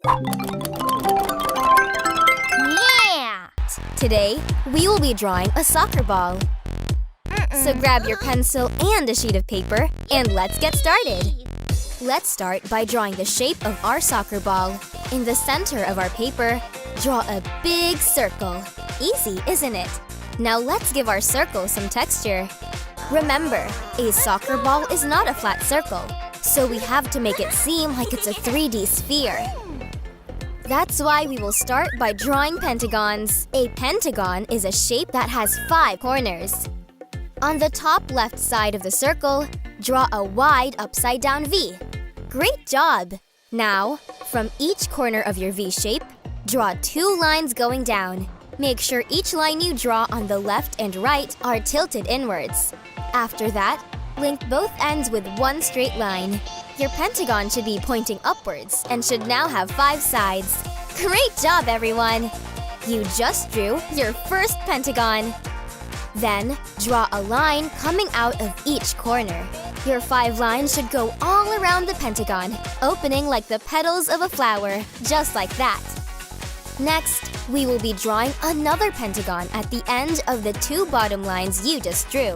Yeah! Today, we will be drawing a soccer ball. So grab your pencil and a sheet of paper, and let's get started. Let's start by drawing the shape of our soccer ball. In the center of our paper, draw a big circle. Easy, isn't it? Now let's give our circle some texture. Remember, a soccer ball is not a flat circle, so we have to make it seem like it's a 3D sphere. That's why we will start by drawing pentagons. A pentagon is a shape that has 5 corners. On the top left side of the circle, draw a wide upside-down V. Great job! Now, from each corner of your V shape, draw 2 lines going down. Make sure each line you draw on the left and right are tilted inwards. After that, link both ends with one straight line. Your pentagon should be pointing upwards and should now have 5 sides. Great job, everyone! You just drew your first pentagon. Then, draw a line coming out of each corner. Your 5 lines should go all around the pentagon, opening like the petals of a flower, just like that. Next, we will be drawing another pentagon at the end of the 2 bottom lines you just drew.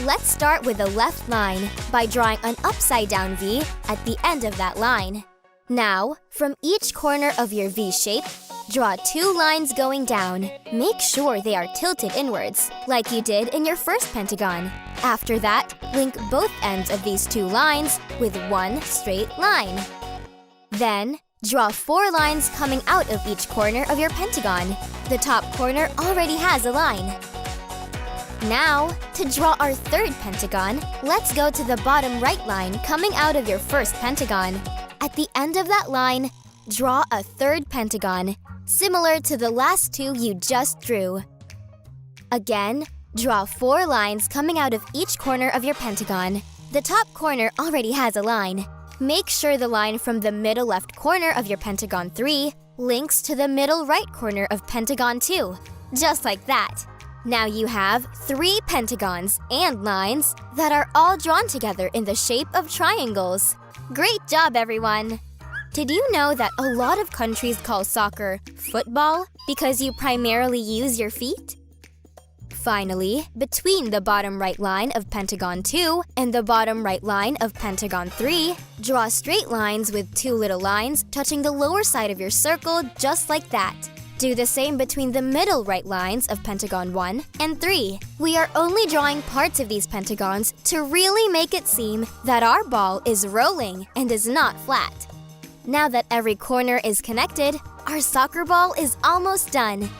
Let's start with the left line by drawing an upside-down V at the end of that line. Now, from each corner of your V shape, draw 2 lines going down. Make sure they are tilted inwards, like you did in your first pentagon. After that, link both ends of these 2 lines with one straight line. Then, draw 4 lines coming out of each corner of your pentagon. The top corner already has a line. Now, to draw our third pentagon, let's go to the bottom right line coming out of your first pentagon. At the end of that line, draw a third pentagon, similar to the last 2 you just drew. Again, draw 4 lines coming out of each corner of your pentagon. The top corner already has a line. Make sure the line from the middle left corner of your pentagon 3 links to the middle right corner of pentagon 2, just like that. Now you have 3 pentagons and lines that are all drawn together in the shape of triangles. Great job, everyone! Did you know that a lot of countries call soccer football because you primarily use your feet? Finally, between the bottom right line of pentagon 2 and the bottom right line of pentagon 3, draw straight lines with 2 little lines touching the lower side of your circle just like that. Do the same between the middle right lines of pentagon 1 and 3. We are only drawing parts of these pentagons to really make it seem that our ball is rolling and is not flat. Now that every corner is connected, our soccer ball is almost done.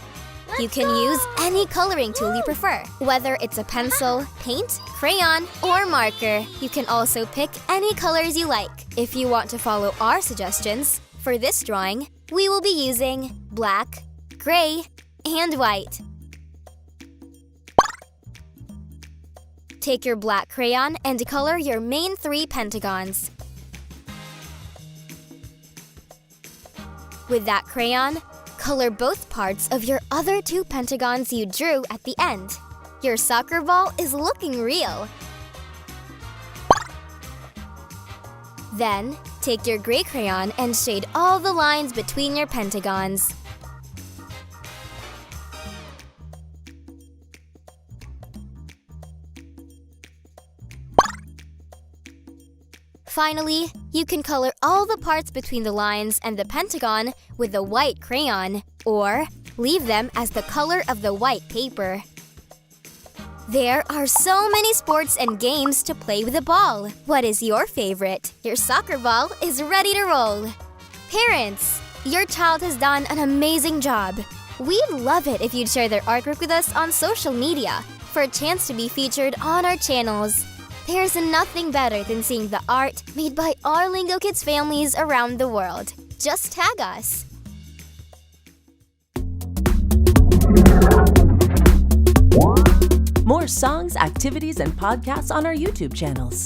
You can use any coloring tool you prefer, whether it's a pencil, paint, crayon, or marker. You can also pick any colors you like. If you want to follow our suggestions, for this drawing, we will be using black, gray, and white. Take your black crayon and color your main 3 pentagons. With that crayon, color both parts of your other 2 pentagons you drew at the end. Your soccer ball is looking real. Then, take your gray crayon and shade all the lines between your pentagons. Finally, you can color all the parts between the lines and the pentagon with the white crayon, or leave them as the color of the white paper. There are so many sports and games to play with a ball. What is your favorite? Your soccer ball is ready to roll. Parents, your child has done an amazing job. We'd love it if you'd share their artwork with us on social media for a chance to be featured on our channels. There's nothing better than seeing the art made by our Lingokids families around the world. Just tag us. More songs, activities, and podcasts on our YouTube channels.